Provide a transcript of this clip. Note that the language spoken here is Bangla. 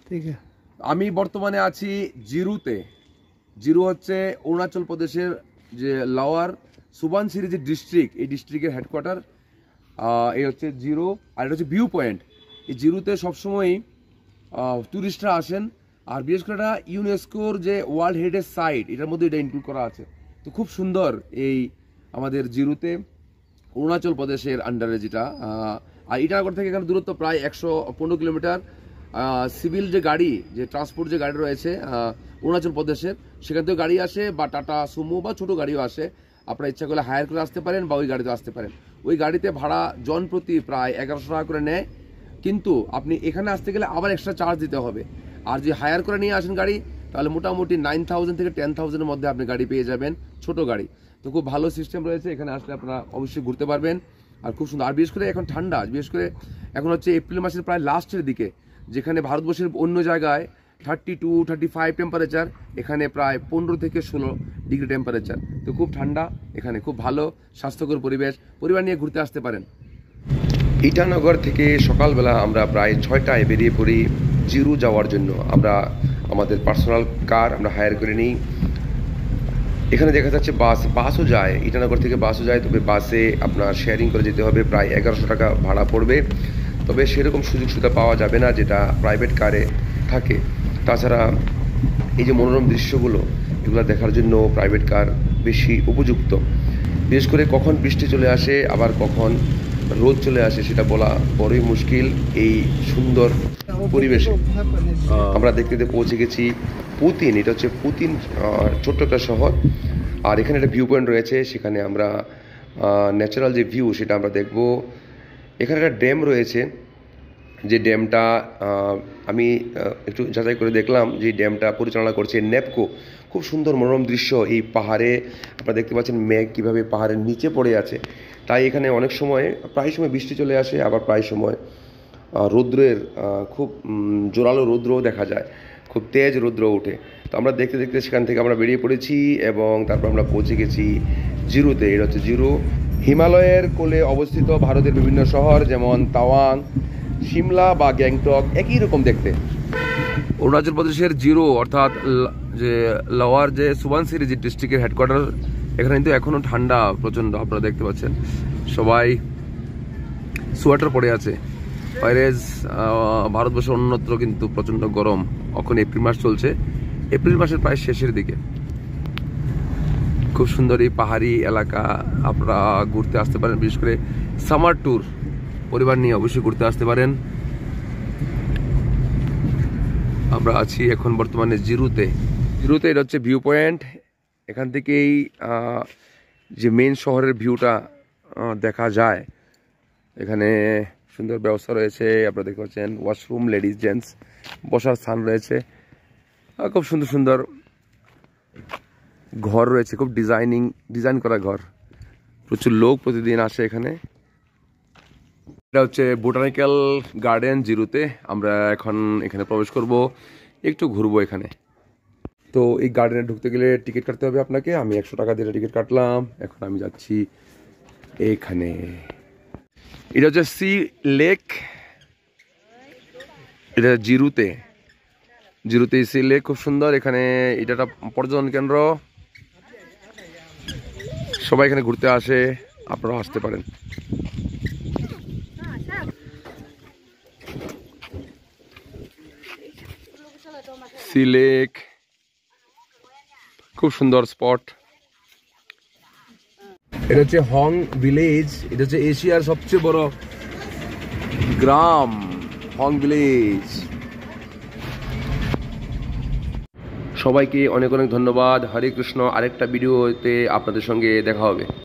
ঠিক আছে। আমি বর্তমানে আছি জিরুতে। জিরু হচ্ছে অরুণাচল প্রদেশের যে লাওয়ার সুবানসিরি যে ডিস্ট্রিক্ট, এই ডিস্ট্রিক্টের হেডকোয়ার্টার। এই হচ্ছে জিরো, আর এটা হচ্ছে ভিউ পয়েন্ট। এই জিরুতে সবসময়ই ট্যুরিস্টরা আসেন, আর বিশেষ করে এটা ইউনেস্কোর যে ওয়ার্ল্ড হেরিটেজ সাইট, এটার মধ্যে এটা ইনক্লুড করা আছে। তো খুব সুন্দর এই আমাদের জিরুতে, অরুণাচল প্রদেশের আন্ডারে যেটা। আর ইটানগর থেকে এখানে দূরত্ব প্রায় 115 কিলোমিটার। সিভিল যে গাড়ি, যে ট্রান্সপোর্ট যে গাড়ি রয়েছে অরুণাচল প্রদেশের, সেখান থেকে গাড়ি আসে, বা টাটা সুমো বা ছোটো গাড়িও আসে। আপনারা ইচ্ছা করলে হায়ার করে আসতে পারেন বা ওই গাড়িতে আসতে পারেন। ওই গাড়িতে ভাড়া জন প্রতি প্রায় 1100 টাকা করে নেয়, কিন্তু আপনি এখানে আসতে গেলে আবার এক্সট্রা চার্জ দিতে হবে। আর যদি হায়ার করে নিয়ে আসেন গাড়ি, তাহলে মোটামুটি 9000 থেকে 10,000-এর মধ্যে আপনি গাড়ি পেয়ে যাবেন, ছোট গাড়ি। তো খুব ভালো সিস্টেম রয়েছে, এখানে আসলে আপনারা অবশ্যই ঘুরতে পারবেন। আর খুব সুন্দর। আর বিশেষ করে এখন ঠান্ডা, বিশেষ করে এখন হচ্ছে এপ্রিল মাসের প্রায় লাস্টের দিকে, যেখানে ভারতবর্ষের অন্য জায়গায় 32-35 টেম্পারেচার, এখানে প্রায় 15 থেকে 16 ডিগ্রি টেম্পারেচার। তো খুব ঠান্ডা, এখানে খুব ভালো স্বাস্থ্যকর পরিবেশ, পরিবার নিয়ে ঘুরতে আসতে পারেন। ইটানগর থেকে সকালবেলা আমরা প্রায় 6টায় বেরিয়ে পড়ি জিরু যাওয়ার জন্য। আমরা আমাদের পার্সোনাল কার আমরা হায়ার করে নিই। এখানে দেখা যাচ্ছে বাসও যায়, ইটানগর থেকে বাসও যায়, তবে বাসে আপনার শেয়ারিং করে যেতে হবে, প্রায় 1100 টাকা ভাড়া পড়বে। তবে সেরকম সুযোগ সুবিধা পাওয়া যাবে না যেটা প্রাইভেট কারে থাকে। তাছাড়া এই যে মনোরম দৃশ্যগুলো, এগুলো দেখার জন্য প্রাইভেট কার বেশি উপযুক্ত। বিশেষ করে কখন বৃষ্টি চলে আসে আবার কখন রোদ চলে আসে সেটা বলা বড়ই মুশকিল এই সুন্দর পরিবেশে। আমরা দেখতে দেখতে পৌঁছে গেছি পুতিন। এটা হচ্ছে পুতিন, ছোট্ট একটা শহর। আর এখানে একটা ভিউ পয়েন্ট রয়েছে, সেখানে আমরা ন্যাচারাল যে ভিউ সেটা আমরা দেখব। এখানে একটা ড্যাম রয়েছে, যে ড্যামটা আমি একটু যাচাই করে দেখলাম যে ড্যামটা পরিচালনা করছে নেপকো। খুব সুন্দর মনোরম দৃশ্য। এই পাহাড়ে আপনারা দেখতে পাচ্ছেন মেঘ কীভাবে পাহাড়ের নিচে পড়ে আছে। তাই এখানে অনেক সময় প্রায় সময় বৃষ্টি চলে আসে, আবার প্রায় সময় রৌদ্রের খুব জোরালো রৌদ্রও দেখা যায়, খুব তেজ রৌদ্র ওঠে। তো আমরা দেখতে দেখতে সেখান থেকে আমরা বেরিয়ে পড়েছি, এবং তারপর আমরা পৌঁছে গেছি জিরুতে। এটা হচ্ছে জিরু, হিমালয়ের কোলে অবস্থিত ভারতের বিভিন্ন শহর যেমন তাওয়াং, সিমলা বা গ্যাংটক, একই রকম দেখতে। অরুণাচল প্রদেশের জিরো অর্থাৎ যে লাওয়ার যে সুবানসিরি যে ডিস্ট্রিক্টের হেডকোয়ার্টার, এখানে কিন্তু এখনও ঠান্ডা প্রচণ্ড। আপনারা দেখতে পাচ্ছেন সবাই সোয়েটার পরে আছে। ওয়াইরেজ ভারতবর্ষের অন্যত্র কিন্তু প্রচণ্ড গরম। এখন এপ্রিল মাস চলছে, এপ্রিল মাসের প্রায় শেষের দিকে। খুব সুন্দর এই পাহাড়ি এলাকা, আপনারা ঘুরতে আসতে পারেন। বিশেষ করে সামার ট্যুর পরিবার নিয়ে অবশ্যই ঘুরতে আসতে পারেন। আমরা আছি এখন বর্তমানে জিরুতে। জিরুতে এটা হচ্ছে ভিউ পয়েন্ট। এখান থেকেই যে মেন শহরের ভিউটা দেখা যায়। এখানে সুন্দর ব্যবস্থা রয়েছে, আপনারা দেখতে পাচ্ছেন ওয়াশরুম, লেডিস জেন্টস বসার স্থান রয়েছে। খুব সুন্দর সুন্দর ঘর রয়েছে, খুব ডিজাইন করা ঘর। প্রচুর লোক প্রতিদিন আসে এখানে। এটা হচ্ছে বোটানিক্যাল গার্ডেন জিরুতে। আমরা এখন এখানে প্রবেশ করব, একটু ঘুরবো এখানে। তো এই গার্ডেনে ঢুকতে গেলে টিকিট কাটতে হবে আপনাকে। আমি 100 টাকা দিয়ে টিকিট কাটলাম। এখন আমি যাচ্ছি এখানে। এটা হচ্ছে সি লেক, এটা জিরুতে। জিরুতে সি লেক খুব সুন্দর। এখানে এটা একটা পর্যটন কেন্দ্র, সবাই এখানে ঘুরতে আসে, আপনারা আসতে পারেন। সি লেক খুব সুন্দর স্পট। এটা হচ্ছে হং ভিলেজ। এটা হচ্ছে এশিয়ার সবচেয়ে বড় গ্রাম, হং ভিলেজ। সবাইকে অনেক অনেক ধন্যবাদ। হরে কৃষ্ণ। আরেকটা ভিডিওতে আপনাদের সঙ্গে দেখা হবে।